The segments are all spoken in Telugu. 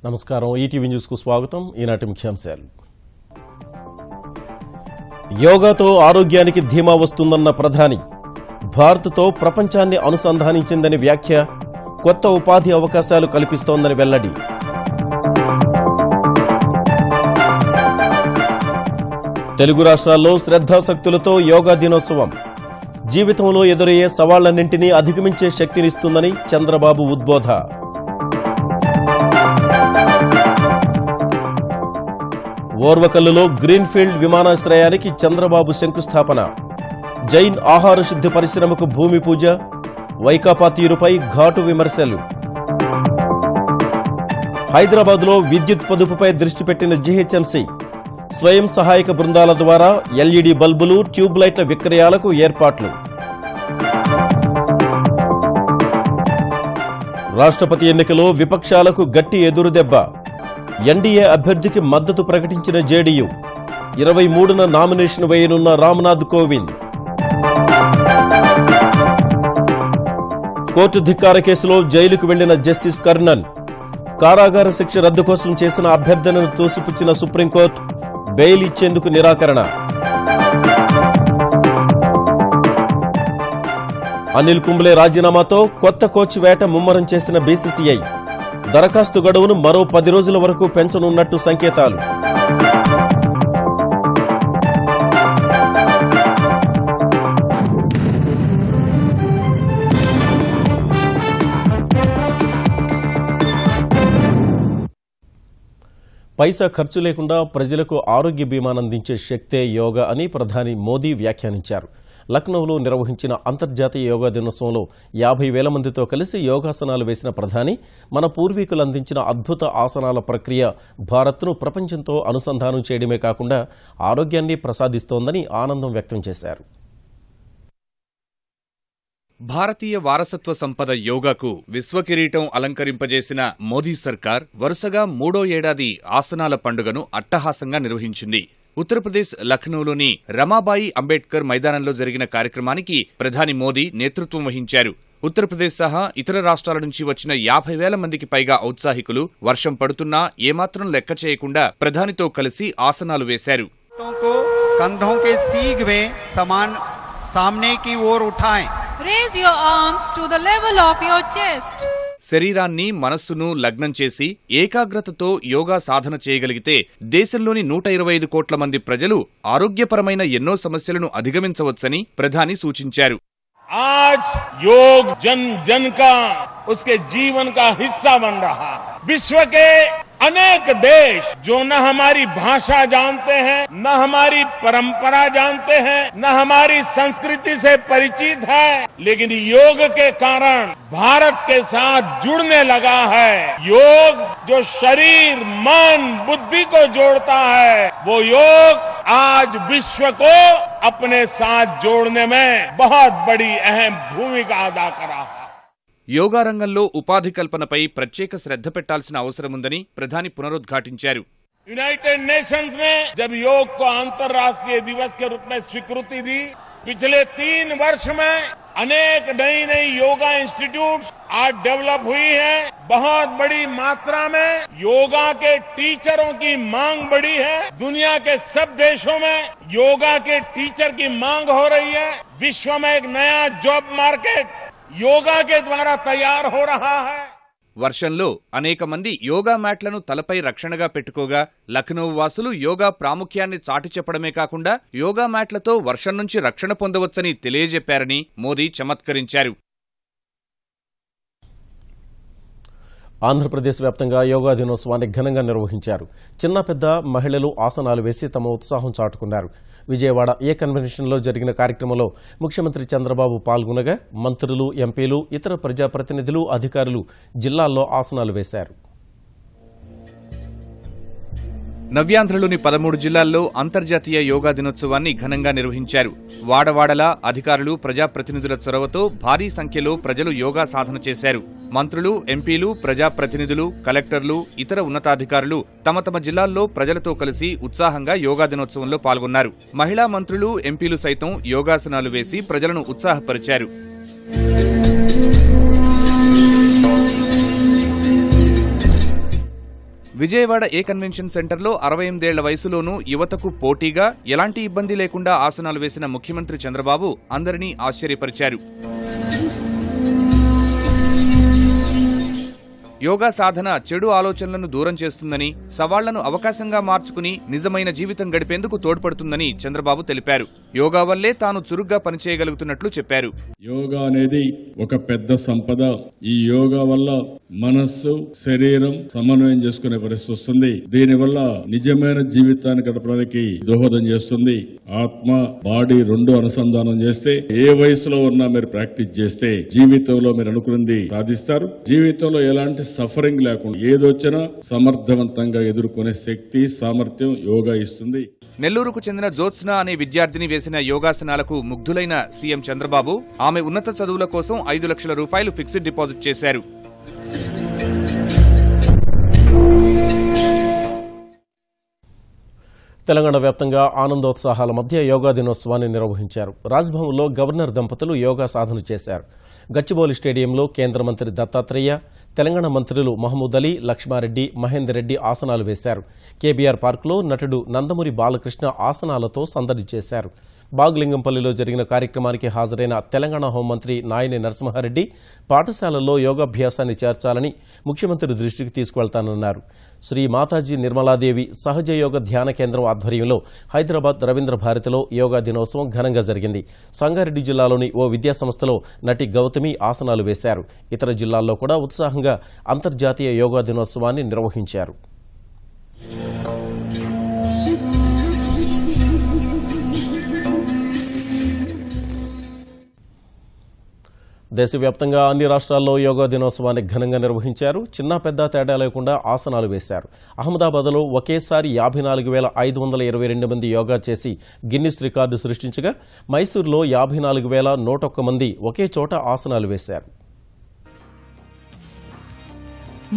నమస్కారం ఈటీవీ న్యూస్ కు స్వాగతం ఈనాటి ముఖ్యాంశాలు యోగాతో ఆరోగ్యానికి ధీమా వస్తుందన్న ప్రధాని భారత్తో ప్రపంచాన్ని అనుసంధానించిందని వ్యాఖ్య కొత్త ఉపాధి అవకాశాలు కల్పిస్తోందని వెల్లడి తెలుగు రాష్ట్రాల్లో శ్రద్ధాశక్తులతో యోగా దినోత్సవం జీవితంలో ఎదురయ్యే సవాళ్లన్నింటినీ అధిగమించే శక్తినిస్తుందని చంద్రబాబు ఉద్బోధ ఓర్వకల్లులో గ్రీన్ఫీల్డ్ విమానాశ్రయానికి చంద్రబాబు శంకుస్థాపన జైన్ ఆహార శుద్ధి పరిశ్రమకు భూమి పూజ వైకాపా తీరుపై ఘాటు విమర్శలు హైదరాబాద్లో విద్యుత్ పొదుపుపై దృష్టి పెట్టిన జీహెచ్ఎంసీ స్వయం సహాయక బృందాల ద్వారా ఎల్ఈడీ బల్బులు ట్యూబ్ లైట్ల విక్రయాలకు ఏర్పాట్లు రాష్ట్రపతి ఎన్నికలో విపక్షాలకు గట్టి ఎదురుదెబ్బ ఎన్డీఏ అభ్యర్థికి మద్దతు ప్రకటించిన జేడీయూ 23న నామినేషన్ వేయనున్న రామ్నాథ్ కోవింద్ కోర్టు ధిక్కార కేసులో జైలుకు వెళ్లిన జస్టిస్ కర్ణన్ కారాగార శిక్ష రద్దు కోసం చేసిన అభ్యర్థనను తోసిపుచ్చిన సుప్రీంకోర్టు బెయిల్ ఇచ్చేందుకు నిరాకరణ అనిల్ కుంబ్లే రాజీనామాతో కొత్త కోచ్ వేట ముమ్మరం చేసిన బీసీసీఐ దరఖాస్తు గడువును మరో 10 రోజుల వరకు పెంచనున్నట్టు సంకేతాలు పైసా ఖర్చు లేకుండా ప్రజలకు ఆరోగ్య బీమానందించే శక్తే యోగా అని ప్రధాని మోదీ వ్యాఖ్యానించారు. లక్నోలో నిర్వహించిన అంతర్జాతీయ యోగా దినోత్సవంలో 50,000 మందితో కలిసి యోగాసనాలు వేసిన ప్రధాని మన పూర్వీకులు అందించిన అద్భుత ఆసనాల ప్రక్రియ భారత్ను ప్రపంచంతో అనుసంధానం చేయడమే కాకుండా ఆరోగ్యాన్ని ప్రసాదిస్తోందని ఆనందం వ్యక్తం చేశారు. భారతీయ వారసత్వ సంపద యోగాకు విశ్వకిరీటం అలంకరింపజేసిన మోదీ సర్కార్ వరుసగా 3వ ఏడాది ఆసనాల పండుగను అట్టహాసంగా నిర్వహించింది. ఉత్తరప్రదేశ్ లక్నోలోని రమాబాయి అంబేడ్కర్ మైదానంలో జరిగిన కార్యక్రమానికి ప్రధాని మోదీ నేతృత్వం వహించారు. ఉత్తరప్రదేశ్ సహా ఇతర రాష్ట్రాల నుంచి వచ్చిన 50,000 మందికి పైగా ఔత్సాహికులు వర్షం పడుతున్నా ఏమాత్రం లెక్క చేయకుండా ప్రధానితో కలిసి ఆసనాలు వేశారు. Raise your arms to the level of your chest. శరీరాన్ని మనస్సును లగ్నం చేసి ఏకాగ్రతతో యోగా సాధన చేయగలిగితే దేశంలోని 125 కోట్ల మంది ప్రజలు ఆరోగ్యపరమైన ఎన్నో సమస్యలను అధిగమించవచ్చని ప్రధాని సూచించారు. आज योग जन जन का उसके जीवन का हिस्सा बन रहा है. विश्व के अनेक देश जो न हमारी भाषा जानते हैं, न हमारी परंपरा जानते हैं, न हमारी संस्कृति से परिचित है, लेकिन योग के कारण भारत के साथ जुड़ने लगा है. योग जो शरीर, मन, बुद्धि को जोड़ता है, वो योग आज विश्व को अपने साथ जोड़ने में बहुत बड़ी अहम भूमिका अदा करा है. యోగా రంగంలో ఉపాధి కల్పనపై ప్రత్యేక శ్రద్ధ పెట్టాల్సిన అవసరముందని ప్రధాని పునరుద్ఘాటించారు. यूनाइटेड नेशंस ने जब योग को अंतर्राष्ट्रीय दिवस के रूप में स्वीकृति दी, पिछले 3 वर्ष में अनेक नई नई योगा इंस्टीट्यूट्स आज डेवलप हुई है. बहुत बड़ी मात्रा में योगा के टीचरों की मांग बढ़ी है. दुनिया के सब देशों में योगा के टीचर की मांग हो रही है. विश्व में एक नया जॉब मार्केट యోగా के द्वारा तैयार हो रहा है. వర్షంలో అనేక మంది యోగా మ్యాట్లను తలపై రక్షణగా పెట్టుకోగా లక్నో వాసులు యోగా ప్రాముఖ్యాన్ని చాటి చెప్పడమే కాకుండా యోగా మ్యాట్లతో వర్షం నుంచి రక్షణ పొందవచ్చని తెలియజెప్పారని మోదీ చమత్కరించారు. ఆంధ్రప్రదేశ్ వ్యాప్తంగా యోగా దినోత్సవాన్ని ఘనంగా నిర్వహించారు. చిన్న పెద్ద మహిళలు ఆసనాలు వేసి తమ ఉత్సాహం చాటుకున్నారు. విజయవాడ ఏ కన్వెన్షన్లో జరిగిన కార్యక్రమంలో ముఖ్యమంత్రి చంద్రబాబు పాల్గొనగా మంత్రులు, ఎంపీలు, ఇతర ప్రజాప్రతినిధులు, అధికారులు జిల్లాల్లో ఆసనాలు వేశారు. నవ్యాంధ్రలోని 13 జిల్లాల్లో అంతర్జాతీయ యోగా దినోత్సవాన్ని ఘనంగా నిర్వహించారు. వాడవాడలా అధికారులు, ప్రజాప్రతినిధుల చొరవతో భారీ సంఖ్యలో ప్రజలు యోగా సాధన చేశారు. మంత్రులు, ఎంపీలు, ప్రజాప్రతినిధులు, కలెక్టర్లు, ఇతర ఉన్నతాధికారులు తమ తమ జిల్లాల్లో ప్రజలతో కలిసి ఉత్సాహంగా యోగా దినోత్సవంలో పాల్గొన్నారు. మహిళా మంత్రులు, ఎంపీలు సైతం యోగాసనాలు వేసి ప్రజలను ఉత్సాహపరిచారు. విజయవాడ ఏ కన్వెన్షన్ సెంటర్లో 68 ఏళ్ల వయసులోనూ యువతకు పోటీగా ఎలాంటి ఇబ్బంది లేకుండా ఆసనాలు వేసిన ముఖ్యమంత్రి చంద్రబాబు అందరినీ ఆశ్చర్యపరిచారు. యోగా సాధన చెడు ఆలోచనలను దూరం చేస్తుందని, సవాళ్లను అవకాశంగా మార్చుకుని నిజమైన జీవితం గడిపేందుకు తోడ్పడుతుందని చంద్రబాబు తెలిపారు. యోగా వల్లే తాను చురుగ్గా పనిచేయగలుగుతున్నట్లు చెప్పారు. యోగా అనేది ఒక పెద్ద సంపద. ఈ యోగా వల్ల మనస్సు, శరీరం సమన్వయం చేసుకునే పరిస్థితి వస్తుంది. దీనివల్ల నిజమైన జీవితాన్ని గడపడానికి దోహదం చేస్తుంది. ఆత్మ, బాడీ రెండు అనుసంధానం చేస్తే ఏ వయసులో ఉన్నా మీరు ప్రాక్టీస్ చేస్తే జీవితంలో మీరు అనుకున్నది సాధిస్తారు. జీవితంలో ఎలాంటి సఫరింగ్ లేకుండా ఏదొచ్చినా సమర్థవంతంగా ఎదుర్కొనే శక్తి, సామర్థ్యం యోగా ఇస్తుంది. నెల్లూరుకు చెందిన జ్యోత్స్న అనే విద్యార్థిని వేసిన యోగాసనాలకు ముగ్ధులైన సీఎం చంద్రబాబు ఆమె ఉన్నత చదువుల కోసం 5 లక్షల రూపాయలు ఫిక్స్డ్ డిపాజిట్ చేశారు. తెలంగాణ వ్యాప్తంగా ఆనందోత్సాహాల మధ్య యోగా దినోత్సవాన్ని నిర్వహించారు. రాజ్భవన్లో గవర్నర్ దంపతులు యోగా సాధన చేశారు. గచ్చిబౌలి స్టేడియంలో కేంద్ర మంత్రి దత్తాత్రేయ, తెలంగాణ మంత్రులు మహమూద్ అలీ, లక్ష్మారెడ్డి, మహేందర్ రెడ్డి ఆసనాలు వేశారు. కేబీఆర్ పార్కులో నటుడు నందమూరి బాలకృష్ణ ఆసనాలతో సందడి చేశారు. బాగ్లింగంపల్లిలో జరిగిన కార్యక్రమానికి హాజరైన తెలంగాణ హోంమంత్రి నాయని నరసింహారెడ్డి పాఠశాలల్లో యోగాభ్యాసాన్ని చేర్చాలని ముఖ్యమంత్రి దృష్టికి తీసుకువెళ్తానన్నారు. శ్రీ మాతాజీ నిర్మలాదేవి సహజ యోగ ధ్యాన కేంద్రం ఆధ్వర్యంలో హైదరాబాద్ రవీంద్ర భారతిలో యోగా దినోత్సవం ఘనంగా జరిగింది. సంగారెడ్డి జిల్లాలోని ఓ విద్యాసంస్థలో నటి గౌతమి ఆసనాలు వేశారు. ఇతర జిల్లాల్లో కూడా ఉత్సాహంగా అంతర్జాతీయ యోగా దినోత్సవాన్ని నిర్వహించారు. దేశవ్యాప్తంగా అన్ని రాష్ట్రాల్లో యోగా దినోత్సవాన్ని ఘనంగా నిర్వహించారు. చిన్న పెద్ద తేడా లేకుండా ఆసనాలు వేశారు. అహ్మదాబాద్లో ఒకేసారి 54,522 మంది యోగా చేసి గిన్నిస్ రికార్డు సృష్టించగా, మైసూరులో 54,101 మంది ఒకే చోట ఆసనాలు వేశారు.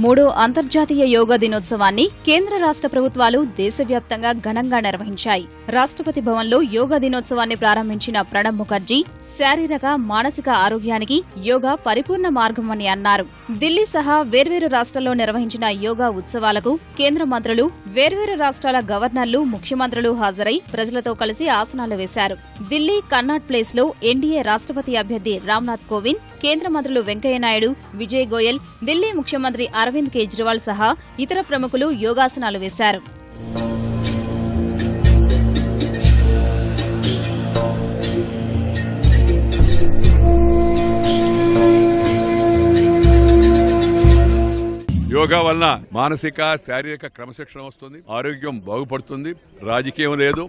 3వ అంతర్జాతీయ యోగా దినోత్సవాన్ని కేంద్ర రాష్ట్ర ప్రభుత్వాలు దేశవ్యాప్తంగా ఘనంగా నిర్వహించాయి. రాష్ట్రపతి భవన్లో యోగా దినోత్సవాన్ని ప్రారంభించిన ప్రణబ్ ముఖర్జీ శారీరక, మానసిక ఆరోగ్యానికి యోగా పరిపూర్ణ మార్గమని అన్నారు. ఢిల్లీ సహా వేర్వేరు రాష్ట్రాల్లో నిర్వహించిన యోగా ఉత్సవాలకు కేంద్ర మంత్రులు, వేర్వేరు రాష్ట్రాల గవర్నర్లు, ముఖ్యమంత్రులు హాజరై ప్రజలతో కలిసి ఆసనాలు వేశారు. ఢిల్లీ కన్నాట్ ప్లేస్ లో ఎన్డీఏ రాష్ట్రపతి అభ్యర్థి రామ్నాథ్ కోవింద్, కేంద్ర మంత్రులు వెంకయ్యనాయుడు, విజయ్ గోయల్, ఢిల్లీ ముఖ్యమంత్రి అరవింద్ కేజ్రీవాల్ సహా ఇతర ప్రముఖులు యోగాసనాలు వేశారు. యోగా వలన మానసిక, శారీరక క్రమశిక్షణ వస్తుంది, ఆరోగ్యం బాగుపడుతుంది. రాజకీయం లేదు,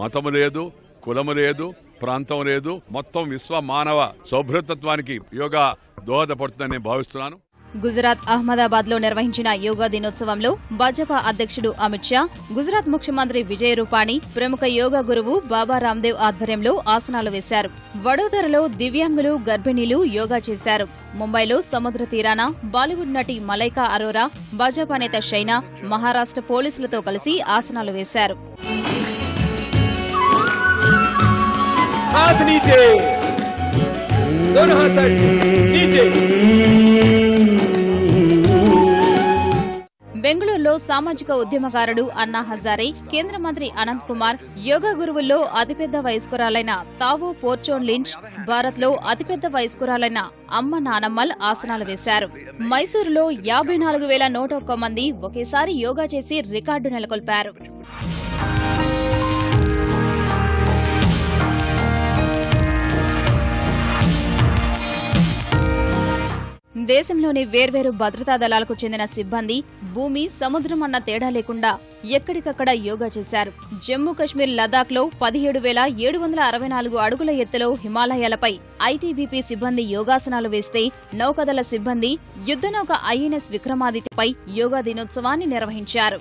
మతము లేదు, కులము లేదు, ప్రాంతం లేదు, మొత్తం విశ్వ మానవ సౌభ్రతత్వానికి యోగా దోహదపడుతుందని భావిస్తున్నాను. గుజరాత్ అహ్మదాబాద్ లో నిర్వహించిన యోగా దినోత్సవంలో భాజపా అధ్యక్షుడు అమిత్ షా, గుజరాత్ ముఖ్యమంత్రి విజయ్ రూపానీ, ప్రముఖ యోగా గురువు బాబా రామ్దేవ్ ఆధ్వర్యంలో ఆసనాలు వేశారు. వడోదరలో దివ్యాంగులు, గర్భిణీలు యోగా చేశారు. ముంబైలో సముద్ర తీరాన బాలీవుడ్ నటి మలైకా అరోరా, భాజపా నేత షైనా, మహారాష్ట్ర పోలీసులతో కలిసి ఆసనాలు వేశారు. బెంగళూరులో సామాజిక ఉద్యమకారుడు అన్నా హజారే, కేంద్ర మంత్రి అనంత్ కుమార్, యోగా గురువుల్లో అతిపెద్ద వయస్కురాలైన తావో పోర్చోన్ లించ్, భారత్లో అతిపెద్ద వయస్కురాలైన అమ్మ నానమ్మల్ ఆసనాలు వేశారు. మైసూరులో 54,101 మంది ఒకేసారి యోగా చేసి రికార్డు నెలకొల్పారు. దేశంలోని వేర్వేరు భద్రతా దళాలకు చెందిన సిబ్బంది భూమి, సముద్రం అన్న తేడా లేకుండా ఎక్కడికక్కడ యోగా చేశారు. జమ్మూ కశ్మీర్ లదాఖ్లో 17,764 అడుగుల ఎత్తులో హిమాలయాలపై ఐటీబీపీ సిబ్బంది యోగాసనాలు వేస్తే, నౌకాదళ సిబ్బంది యుద్ధనౌక ఐఎన్ఎస్ విక్రమాదిత్యపై యోగా దినోత్సవాన్ని నిర్వహించారు.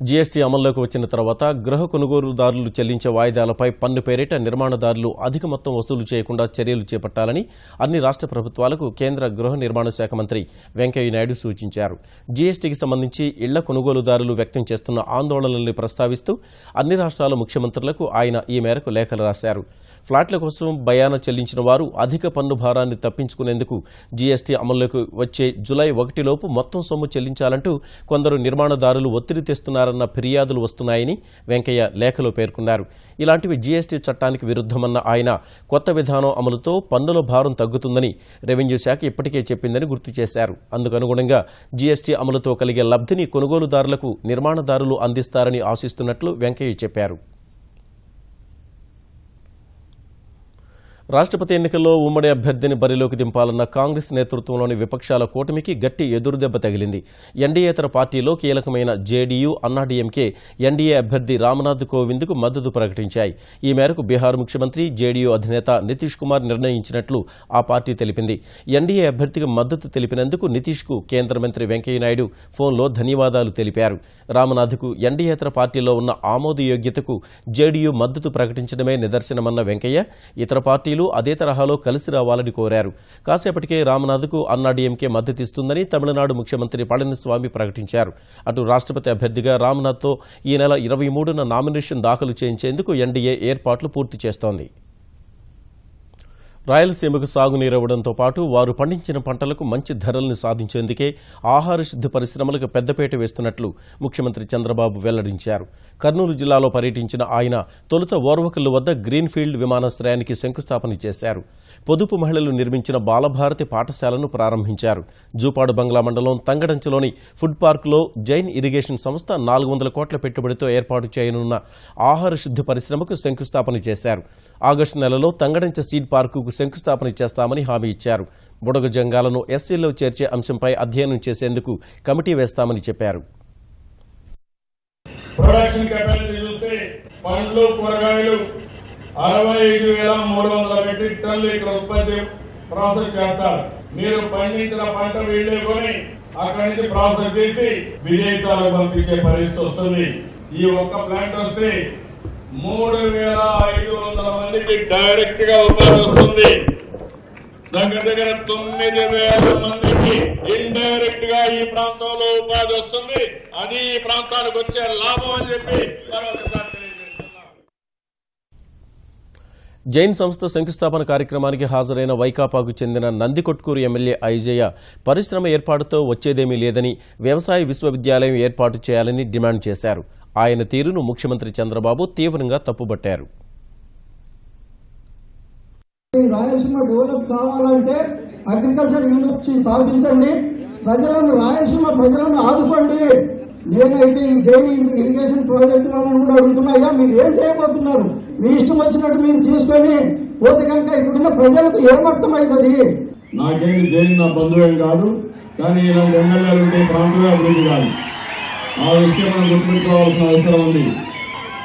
జీఎస్టీ అమల్లోకి వచ్చిన తర్వాత గృహ కొనుగోలుదారులు చెల్లించే వాయిదాలపై పన్ను పేరిట నిర్మాణదారులు అధిక మొత్తం వసూలు చేయకుండా చర్యలు చేపట్టాలని అన్ని రాష్ట్ర ప్రభుత్వాలకు కేంద్ర గృహ నిర్మాణ శాఖ మంత్రి వెంకయ్యనాయుడు సూచించారు. జీఎస్టీకి సంబంధించి ఇళ్ల కొనుగోలుదారులు వ్యక్తం చేస్తున్న ఆందోళనల్ని ప్రస్తావిస్తూ అన్ని రాష్ట్రాల ముఖ్యమంత్రులకు ఆయన ఈ మేరకు లేఖలు రాశారు. ఫ్లాట్ల కోసం బయానా చెల్లించిన వారు అధిక పన్ను భారాన్ని తప్పించుకునేందుకు జీఎస్టీ అమల్లోకి వచ్చే జులై 1లోపు మొత్తం సొమ్ము చెల్లించాలంటూ కొందరు నిర్మాణదారులు ఒత్తిడి తెస్తున్నారన్న ఫిర్యాదులు వస్తున్నాయని వెంకయ్య లేఖలో పేర్కొన్నారు. ఇలాంటివి జీఎస్టీ చట్టానికి విరుద్దమన్న ఆయన కొత్త విధానం అమలుతో పన్నుల భారం తగ్గుతుందని రెవెన్యూ శాఖ ఇప్పటికే చెప్పిందని గుర్తు చేశారు. అందుకనుగుణంగా జీఎస్టీ అమలుతో కలిగే లబ్ధిని కొనుగోలుదారులకు నిర్మాణదారులు అందిస్తారని ఆశిస్తున్నట్లు వెంకయ్య చెప్పారు. రాష్ట్రపతి ఎన్నికల్లో ఉమ్మడి అభ్యర్థిని బరిలోకి దింపాలన్న కాంగ్రెస్ నేతృత్వంలోని విపక్షాల కూటమికి గట్టి ఎదురుదెబ్బ తగిలింది. ఎన్డీయేతర పార్టీలో కీలకమైన జేడీయూ, అన్నాడీఎంకే ఎన్డీఏ అభ్యర్థి రామ్నాథ్ కోవింద్కు మద్దతు ప్రకటించాయి. ఈ మేరకు బీహార్ ముఖ్యమంత్రి జేడీయూ అధినేత నితీష్ కుమార్ నిర్ణయించినట్లు ఆ పార్టీ తెలిపింది. ఎన్డీఏ అభ్యర్థికి మద్దతు తెలిపినందుకు నితీష్కు కేంద్ర మంత్రి వెంకయ్యనాయుడు ఫోన్లో ధన్యవాదాలు తెలిపారు. రామ్నాథ్కు ఎన్డీయేతర పార్టీలో ఉన్న ఆమోదయోగ్యతకు జేడీయూ మద్దతు ప్రకటించడమే నిదర్శనమన్న వెంకయ్య ఇతర పార్టీలు అదే తరహాలో కలిసి రావాలని కోరారు. కాసేపటికే రామ్నాథ్కు అన్నాడీఎంకే మద్దతిస్తుందని తమిళనాడు ముఖ్యమంత్రి పళనిస్వామి ప్రకటించారు. అటు రాష్ట్రపతి అభ్యర్థిగా రామ్నాథ్తో ఈ నెల 23న నామినేషన్ దాఖలు చేయించేందుకు ఎన్డీఏ ఏర్పాట్లు పూర్తి చేస్తోంది. రాయలసీమకు సాగునీరవ్వడంతో పాటు వారు పండించిన పంటలకు మంచి ధరల్ని సాధించేందుకే ఆహార శుద్ధి పరిశ్రమలకు పెద్దపీట వేస్తున్నట్లు ముఖ్యమంత్రి చంద్రబాబు వెల్లడించారు. కర్నూలు జిల్లాలో పర్యటించిన ఆయన తొలుత ఓర్వకల్లు వద్ద గ్రీన్ఫీల్డ్ విమానాశ్రయానికి శంకుస్థాపన చేశారు. పొదుపు మహిళలు నిర్మించిన బాలభారతి పాఠశాలను ప్రారంభించారు. జూపాడు బంగ్లా మండలం తంగడంచలోని ఫుడ్ పార్కులో జైన్ ఇరిగేషన్ సంస్థ 400 కోట్ల పెట్టుబడితో ఏర్పాటు చేయనున్న ఆహార శుద్ధి పరిశ్రమకు శంకుస్థాపన చేశారు. ఆగస్టు నెలలో తంగడంచ సీడ్ పార్కుకు శంకుస్థాపన చేస్తామని హామీ ఇచ్చారు. బుడగ జంగాలను ఎస్సీలో చేర్చే అంశంపై అధ్యయనం చేసేందుకు కమిటీ వేస్తామని చెప్పారు. ప్రొడక్షన్ కెపాసిటీ చూస్తే పండ్లు కూరగాయలు 65,300 మెట్రిక్ టన్నులు ఇక్కడ ఉత్పత్తి ప్రాసెస్ చేస్తారు. మీరు పండించిన పంట వీళ్ళే కొని అక్కడి నుంచి ప్రాసెస్ చేసి విదేశాలకు పంపించే పరిస్థితి వస్తుంది. ఈ ఒక్క ప్లాంట్ వస్తే 3,500 మందికి డైరెక్ట్ గా ఉపాధి వస్తుంది. దగ్గర 9,000 మందికి ఇండైరెక్ట్ గా ఈ ప్రాంతంలో ఉపాధి వస్తుంది. అది ఈ ప్రాంతానికి వచ్చే లాభం అని చెప్పి మరొకసారి తెలియజేస్తున్నాం. జైన్ సంస్థ శంకుస్థాపన కార్యక్రమానికి హాజరైన వైకాపాకు చెందిన నందికొట్కూరు ఎమ్మెల్యే ఐజయ్య పరిశ్రమ ఏర్పాటుతో వచ్చేదేమీ లేదని, వ్యవసాయ విశ్వవిద్యాలయం ఏర్పాటు చేయాలని డిమాండ్ చేశారు. ఆయన తీరును ముఖ్యమంత్రి చంద్రబాబు తీవ్రంగా తప్పుబట్టారు. రాయలసీమ డెవలప్ కావాలంటే అగ్రికల్చర్ యూనివర్సిటీ స్థాపించండి, రాయలసీమ ప్రజలను ఆదుకోండి. నేనైతే ఈ జైన్ ఇరిగేషన్ ప్రాజెక్టులను కూడా అడుగుతున్నాయా, మీరు ఏం చేయబోతున్నారు? మీ ఇష్టం వచ్చినట్టు మీరు తీసుకొని పోతే కనుక ఇప్పుడున్న ప్రజలకు ఏమర్థమవుతుంది? నాకేమి జైన్ నా బంధువేం కాదు, కానీ ఇలాంటి ఎమ్మెల్యేలు ఉంటే ప్రాంతమే అభివృద్ధి కాదు. ఆ విషయం మనం గుర్తుపెట్టుకోవాల్సిన అవసరం ఉంది.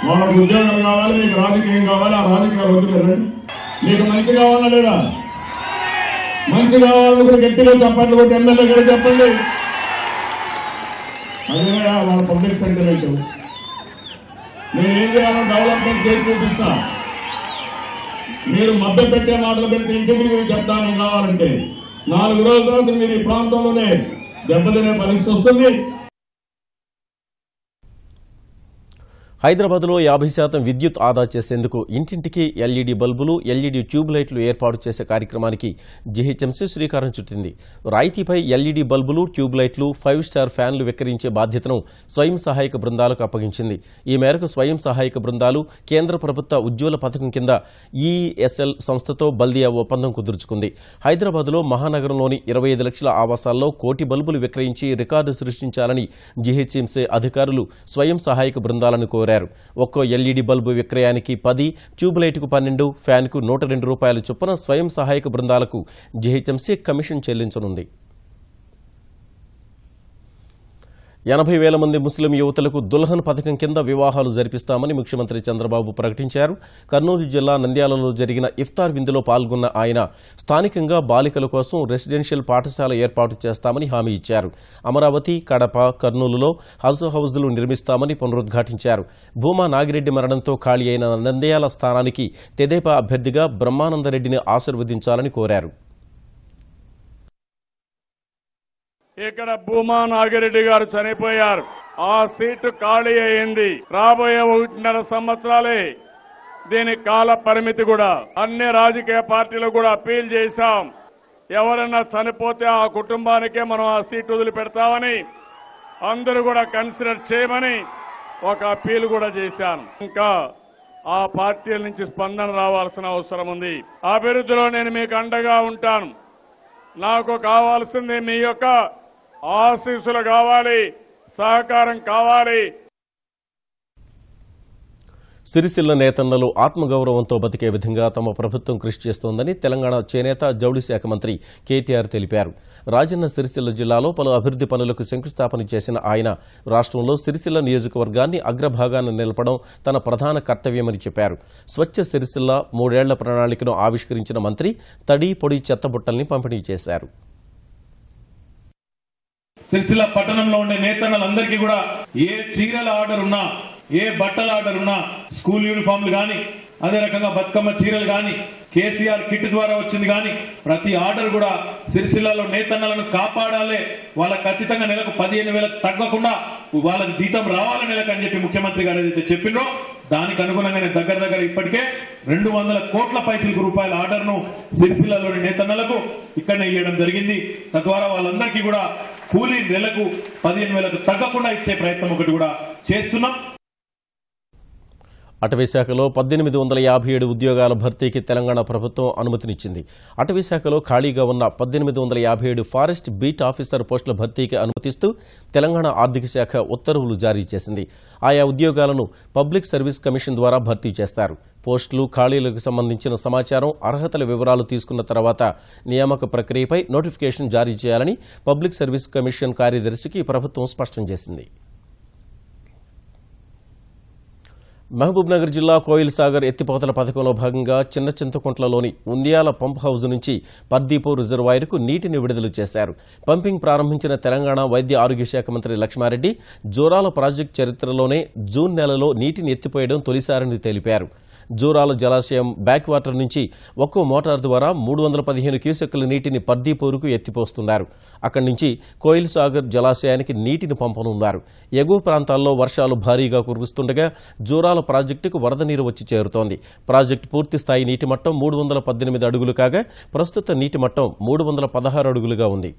వాళ్ళకు ఉద్యోగం కావాలి, మీకు రాజకీయం కావాలి. ఆ రాజకీయాలు వదిలేరండి. మీకు మంచి కావాలా లేదా? మంచి కావాలనుకుని గట్టిగా చెప్పండి, ఒకటి ఎమ్మెల్యే గారు చెప్పండి. అదే వాళ్ళ పబ్లిక్ సెంటిమెంట్. నేను ఏం చేయాలో డెవలప్మెంట్ చేసి చూపిస్తా. మీరు మధ్య పెట్టే మాటలు పెట్టి ఇంటికి మీరు చెప్తాను కావాలంటే 4 రోజుల తర్వాత మీరు ఈ ప్రాంతంలోనే దెబ్బతినే పరిస్థితి వస్తుంది. హైదరాబాద్లో 50% విద్యుత్ ఆదా చేసేందుకు ఇంటింటికి ఎల్ఈడీ బల్బులు, ఎల్ఈడీ ట్యూబ్ లైట్లు ఏర్పాటు చేసే కార్యక్రమానికి జీహెచ్ఎంసీ శ్రీకారం చుట్టింది. రాయితీపై ఎల్ఈడీ బల్బులు, ట్యూబ్ లైట్లు, 5 స్టార్ ఫ్యాన్లు విక్రయించే బాధ్యతను స్వయం సహాయక బృందాలకు అప్పగించింది. ఈ మేరకు స్వయం సహాయక బృందాలు కేంద్ర ప్రభుత్వ ఉజ్వల పథకం కింద ఈఎస్ఎల్ సంస్థతో బల్దియా ఒప్పందం కుదుర్చుకుంది. హైదరాబాద్లో మహానగరంలోని 25 లక్షల ఆవాసాల్లో 1 కోటి బల్బులు విక్రయించి రికార్డు సృష్టించాలని జీహెచ్ఎంసీ అధికారులు స్వయం సహాయక బృందాలను కోరారు. ఒక్కో ఎల్ఈడీ బల్బు విక్రయానికి 10, ట్యూబ్ లైట్కు 12, ఫ్యాన్కు ₹102 చొప్పున స్వయం సహాయక బృందాలకు జీహెచ్ఎంసీ కమిషన్ చెల్లించనుంది. 80,000 మంది ముస్లిం యువతులకు దుల్హన్ పథకం కింద వివాహాలు జరిపిస్తామని ముఖ్యమంత్రి చంద్రబాబు ప్రకటించారు. కర్నూలు జిల్లా నంద్యాలలో జరిగిన ఇఫ్తార్ విందులో పాల్గొన్న ఆయన స్థానికంగా బాలికల కోసం రెసిడెన్షియల్ పాఠశాల ఏర్పాటు చేస్తామని హామీ ఇచ్చారు. అమరావతి, కడప, కర్నూలులో హౌజులు నిర్మిస్తామని పునరుద్ఘాటించారు. భూమా నాగిరెడ్డి మరణంతో ఖాళీ అయిన నంద్యాల స్థానానికి తెదేపా అభ్యర్థిగా బ్రహ్మానందరెడ్డిని ఆశీర్వదించాలని కోరారు. ఇక్కడ భూమా నాగిరెడ్డి గారు చనిపోయారు. ఆ సీటు ఖాళీ అయింది. రాబోయే 1.5 సంవత్సరాలే దీని కాల పరిమితి. కూడా అన్ని రాజకీయ పార్టీలు కూడా అప్పీల్ చేశాం. ఎవరైనా చనిపోతే ఆ కుటుంబానికే మనం ఆ సీటు వదిలిపెడతామని అందరూ కూడా కన్సిడర్ చేయమని ఒక అప్పీల్ కూడా చేశాను. ఇంకా ఆ పార్టీల నుంచి స్పందన రావాల్సిన అవసరం ఉంది. అభివృద్ధిలో నేను మీకు అండగా ఉంటాను. నాకు కావాల్సింది మీ యొక్క ఆశీస్సులు కావాలి, సహకారం కావాలి. సిరిసిల్ల నేతన్నలు ఆత్మగౌరవంతో బతికే విధంగా తమ ప్రభుత్వం కృషి చేస్తోందని తెలంగాణ చేనేత జౌళి శాఖ మంత్రి కేటీఆర్ తెలిపారు. రాజన్న సిరిసిల్ల జిల్లాలో పలు అభివృద్ది పనులకు శంకుస్థాపన చేసిన ఆయన రాష్ట్రంలో సిరిసిల్ల నియోజకవర్గాన్ని అగ్రభాగాన్ని నిలపడం తన ప్రధాన కర్తవ్యమని చెప్పారు. స్వచ్ఛ సిరిసిల్ల 3 ఏళ్ల ప్రణాళికను ఆవిష్కరించిన మంత్రి తడి పొడి చెత్తబుట్టల్ని పంపిణీ చేశారు. సిరిసిల్ల పట్టణంలో ఉండే నేతన్నలందరికీ కూడా ఏ చీరల ఆర్డర్ ఉన్నా, ఏ బట్టల ఆర్డర్ ఉన్నా, స్కూల్ యూనిఫామ్లు గాని, అదే రకంగా బతుకమ్మ చీరలు గాని, కేసీఆర్ కిట్ ద్వారా వచ్చింది గాని, ప్రతి ఆర్డర్ కూడా సిరిసిల్లలో నేతన్నలను కాపాడాలి, వాళ్ళకి ఖచ్చితంగా నెలకు 15,000 తగ్గకుండా వాళ్ళకి జీతం రావాలి నెలకు అని చెప్పి ముఖ్యమంత్రి గారు ఏదైతే చెప్పినో దానికి అనుగుణంగానే దగ్గర ఇప్పటికే 200 కోట్ల పైసలకు రూపాయల ఆర్డర్ను సిరిసిల్లలోని నేతన్నలకు ఇక్కడనే ఇవ్వడం జరిగింది. తద్వారా వాళ్ళందరికీ కూడా కూలీ నెలకు 15,000 తగ్గకుండా ఇచ్చే ప్రయత్నం ఒకటి కూడా చేస్తున్నాం. అటవీశాఖలో 1857 ఉద్యోగాల భర్తీకి తెలంగాణ ప్రభుత్వం అనుమతినిచ్చింది. అటవీశాఖలో ఖాళీగా ఉన్న 1857 ఫారెస్ట్ బీట్ ఆఫీసర్ పోస్టుల భర్తీకి అనుమతిస్తూ తెలంగాణ ఆర్థిక శాఖ ఉత్తర్వులు జారీ చేసింది. ఆయా ఉద్యోగాలను పబ్లిక్ సర్వీస్ కమిషన్ ద్వారా భర్తీ చేస్తారు. పోస్టులు, ఖాళీలకు సంబంధించిన సమాచారం, అర్హతల వివరాలు తీసుకున్న తర్వాత నియామక ప్రక్రియపై నోటిఫికేషన్ జారీ చేయాలని పబ్లిక్ సర్వీస్ కమిషన్ కార్యదర్శికి ప్రభుత్వం స్పష్టం చేసింది. మహబూబ్నగర్ జిల్లా కోయిల్ సాగర్ ఎత్తిపోతల పథకంలో భాగంగా చిన్న చింతకుంట్లలోని ఉందియాల పంప్ హౌజ్ నుంచి పర్దీపూర్ రిజర్వాయర్కు నీటిని విడుదల చేశారు. పంపింగ్ ప్రారంభించిన తెలంగాణ వైద్య ఆరోగ్య శాఖ మంత్రి లక్ష్మారెడ్డి జోరాల ప్రాజెక్టు చరిత్రలోనే జూన్ నెలలో నీటిని ఎత్తిపోయడం తొలిసారని తెలిపారు. జోరాల జలాశయం బ్యాక్ వాటర్ నుంచి ఒక్కో మోటార్ ద్వారా 315 క్యూసెక్కుల నీటిని పర్దీపూర్కు ఎత్తిపోస్తున్నారు. అక్కడి నుంచి కోయిల్ సాగర్ జలాశయానికి నీటిని పంపనున్నారు. ఎగువ ప్రాంతాల్లో వర్షాలు భారీగా కురుస్తుండగా జోరాల ప్రాజెక్టుకు వరద నీరు వచ్చి చేరుతోంది. ప్రాజెక్టు పూర్తిస్థాయి నీటి మట్టం 318 అడుగులు కాగా ప్రస్తుత నీటి మట్టం 316 అడుగులుగా ఉంది.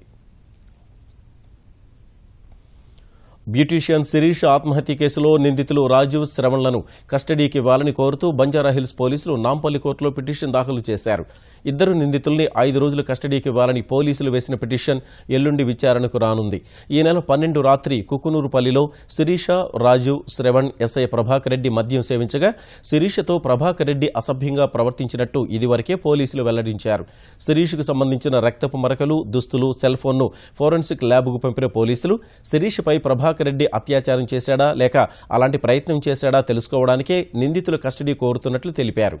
బ్యూటీషియన్ శిరీష్ ఆత్మహత్య కేసులో నిందితులు రాజు, శ్రవణ్లను కస్టడీకి ఇవ్వాలని కోరుతూ బంజారాహిల్స్ పోలీసులు నాంపల్లి కోర్టులో పిటిషన్ దాఖలు చేశారు. ఇద్దరు నిందితుల్ని 5 రోజులు కస్టడీకి ఇవ్వాలని పోలీసులు వేసిన పిటిషన్ ఎల్లుండి విచారణకు రానుంది. ఈ నెల 12 రాత్రి కుకునూరుపల్లిలో శిరీష, రాజు, శ్రవణ్, ఎస్ఐ ప్రభాకర్ రెడ్డి మద్యం సేవించగా శిరీషతో ప్రభాకర్ రెడ్డి అసభ్యంగా ప్రవర్తించినట్టు ఇదివరకే పోలీసులు వెల్లడించారు. శిరీష్కు సంబంధించిన రక్తపు మరకలు, దుస్తులు, సెల్ ఫోన్ను ఫోరెన్సిక్ ల్యాబ్కు పంపిన పోలీసులు శిరీష్పై ప్రభాకర్ రెడ్డి అత్యాచారం చేశాడా లేక అలాంటి ప్రయత్నం చేశాడా తెలుసుకోవడానికే నిందితులు కస్టడీ కోరుతున్నట్లు తెలిపారు.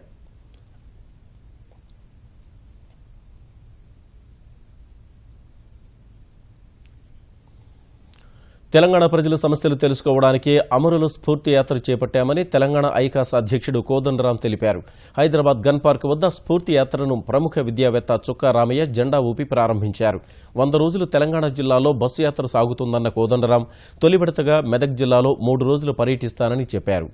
తెలంగాణ ప్రజల సమస్యలు తెలుసుకోవడానికే అమరుల స్ఫూర్తి యాత్ర చేపట్టామని తెలంగాణ ఐకాస్ అధ్యక్షుడు కోదండరాం తెలిపారు. హైదరాబాద్ గన్ పార్క్ వద్ద స్ఫూర్తి యాత్రను ప్రముఖ విద్యావేత్త చుక్కా రామయ్య జెండా ఊపి ప్రారంభించారు. 100 రోజులు తెలంగాణ జిల్లాలో బస్సు యాత్ర సాగుతుందన్న కోదండరాం తొలి విడతగా మెదక్ జిల్లాలో 3 రోజులు పర్యటిస్తానని చెప్పారు.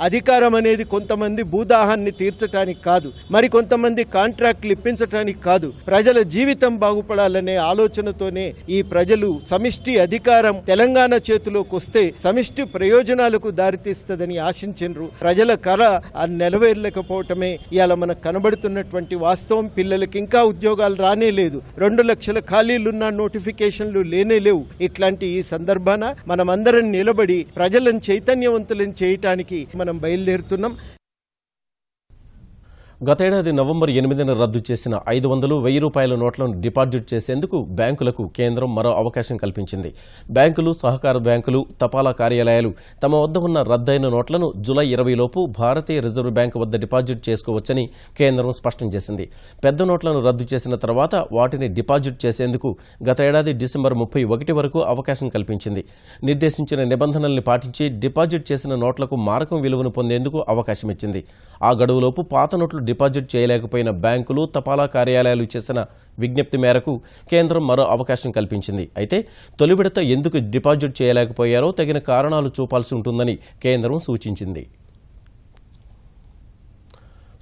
అధికారం అనేది కొంతమంది భూదాహాన్ని తీర్చడానికి కాదు, మరి కొంతమంది కాంట్రాక్టులు ఇప్పించడానికి కాదు, ప్రజల జీవితం బాగుపడాలనే ఆలోచనతోనే ఈ ప్రజలు సమిష్టి అధికారం తెలంగాణ చేతిలోకి వస్తే సమిష్టి ప్రయోజనాలకు దారితీస్తుందని ఆశించరు. ప్రజల కళ నెరవేరలేకపోవటమే ఇవాళ మనకు కనబడుతున్నటువంటి వాస్తవం. పిల్లలకి ఇంకా ఉద్యోగాలు రానే లేదు, 2 లక్షల ఖాళీలున్న నోటిఫికేషన్లు లేనే లేవు. ఇట్లాంటి ఈ సందర్భాన మనమందరం నిలబడి ప్రజలను చైతన్యవంతులను చేయటానికి మనం బయలుదేరుతున్నాం. గతేడాది నవంబర్ 8న రద్దు చేసిన 500, 1000 రూపాయల నోట్లను డిపాజిట్ చేసేందుకు బ్యాంకులకు కేంద్రం మరో అవకాశం కల్పించింది. బ్యాంకులు, సహకార బ్యాంకులు, తపాలా కార్యాలయాలు తమ వద్ద ఉన్న రద్దయిన నోట్లను జూలై 20 లోపు భారతీయ రిజర్వ్ బ్యాంకు వద్ద డిపాజిట్ చేసుకోవచ్చని కేంద్రం స్పష్టం చేసింది. పెద్ద నోట్లను రద్దు చేసిన తర్వాత వాటిని డిపాజిట్ చేసేందుకు గత ఏడాది డిసెంబర్ 31 వరకు అవకాశం కల్పించింది. నిర్దేశించిన నిబంధనల్ని పాటించి డిపాజిట్ చేసిన నోట్లకు మారకం విలువను పొందేందుకు అవకాశమిచ్చింది. ఆ గడువులోపు పాత నోట్లు డిపాజిట్ చేయలేకపోయిన బ్యాంకులు, తపాలా కార్యాలయాలు చేసిన విజ్ఞప్తి మేరకు కేంద్రం మరో అవకాశం కల్పించింది. అయితే తొలి విడత ఎందుకు డిపాజిట్ చేయలేకపోయారో తగిన కారణాలు చూపాల్సి ఉంటుందని కేంద్రం సూచించింది.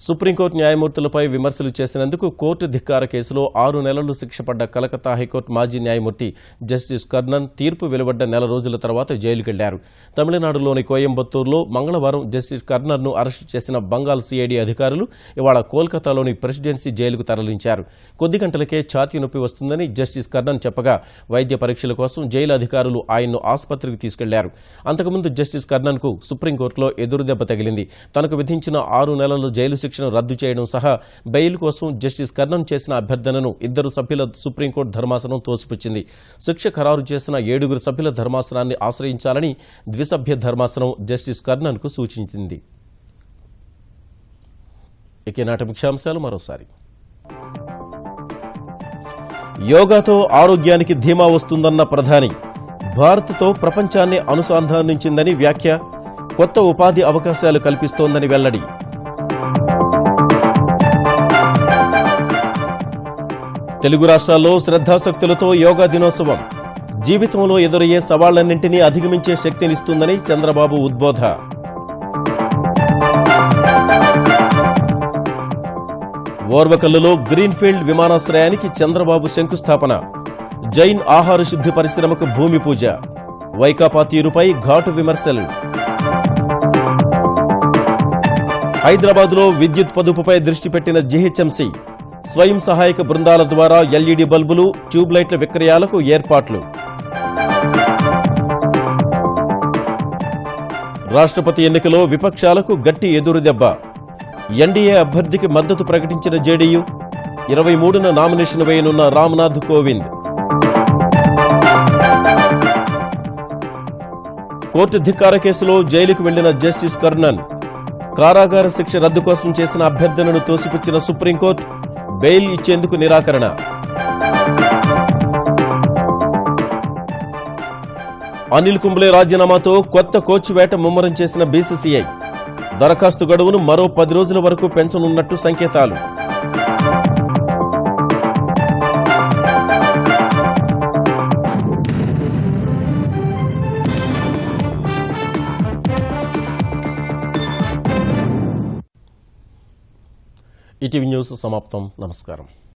సుప్రీంకోర్టు న్యాయమూర్తులపై విమర్శలు చేసినందుకు కోర్టు ధిక్కార కేసులో 6 నెలలు శిక్ష పడ్డ కలకత్తా హైకోర్టు మాజీ న్యాయమూర్తి జస్టిస్ కర్ణన్ తీర్పు వెలువడ్డ నెల రోజుల తర్వాత జైలుకెళ్లారు. తమిళనాడులోని కోయంబత్తూరులో మంగళవారం జస్టిస్ కర్ణన్ను అరెస్టు చేసిన బంగాల్ సిఐడి అధికారులు ఇవాళ కోల్కతాలోని ప్రెసిడెన్సీ జైలుకు తరలించారు. కొద్ది గంటలకే ఛాతీ నొప్పి వస్తుందని జస్టిస్ కర్ణన్ చెప్పగా వైద్య పరీక్షల కోసం జైలు అధికారులు ఆయన్ను ఆసుపత్రికి తీసుకెళ్లారు. అంతకుముందు జస్టిస్ కర్ణన్కు సుప్రీంకోర్టులో ఎదురుదెబ్బ తగిలింది. తనకు విధించిన 6 నెలల జైలు శిక్షను రద్దు చేయడం సహా బెయిల్ కోసం జస్టిస్ కర్ణన్ చేసిన అభ్యర్థనను 2 సభ్యుల సుప్రీంకోర్టు ధర్మాసనం తోసిపుచ్చింది. శిక్ష ఖరారు చేసిన 7 సభ్యుల ధర్మాసనాన్ని ఆశ్రయించాలని ద్విసభ్య ధర్మాసనం జస్టిస్ కర్ణన్కు సూచించింది. ఇక నాటి ముఖ్యాంశాలు మరోసారి. యోగాతో ఆరోగ్యానికి ధీమా వస్తుందన్న ప్రధాని, భారత్తో ప్రపంచాన్ని అనుసంధానించిందని వ్యాఖ్య, కొత్త ఉపాధి అవకాశాలు కల్పిస్తోందని వెల్లడి. తెలుగు రాష్ట్రాల్లో శ్రద్ధాశక్తులతో యోగా దినోత్సవం, జీవితంలో ఎదురయ్యే సవాళ్లన్నింటినీ అధిగమించే శక్తినిస్తుందని చంద్రబాబు ఉద్బోధ. ఓర్వకల్లులో గ్రీన్ఫీల్డ్ విమానాశ్రయానికి చంద్రబాబు శంకుస్థాపన, జైన్ ఆహార శుద్ధి పరిశ్రమకు భూమి పూజ, వైకాపా తీరుపై ఘాటు విమర్శలు. హైదరాబాద్లో విద్యుత్ పొదుపుపై దృష్టి పెట్టిన జీహెచ్ఎంసీ, స్వయం సహాయక బృందాల ద్వారా ఎల్ఈడీ బల్బులు, ట్యూబ్లైట్ల విక్రయాలకు ఏర్పాట్లు. రాష్ట్రపతి ఎన్నికలో విపక్షాలకు గట్టి ఎదురుదెబ్బ, ఎన్డీఏ అభ్యర్థికి మద్దతు ప్రకటించిన జేడీయూ, 23న నామినేషన్ వేయనున్న రామ్నాథ్ కోవింద్. కోర్టు ధిక్కార కేసులో జైలుకు వెళ్లిన జస్టిస్ కర్ణన్, కారాగార శిక్ష రద్దు కోసం చేసిన అభ్యర్థనను తోసిపుచ్చిన సుప్రీంకోర్టు, బెయిల్ ఇచ్చేందుకు నిరాకరణ. అనిల్ కుంబ్లే రాజీనామాతో కొత్త కోచ్ వేట ముమ్మరం చేసిన బీసీసీఐ, దరఖాస్తు గడువును మరో 10 రోజుల వరకు పెంచనున్నట్టు సంకేతాలు. ఈటీవీ న్యూస్ సమాప్తం. నమస్కారం.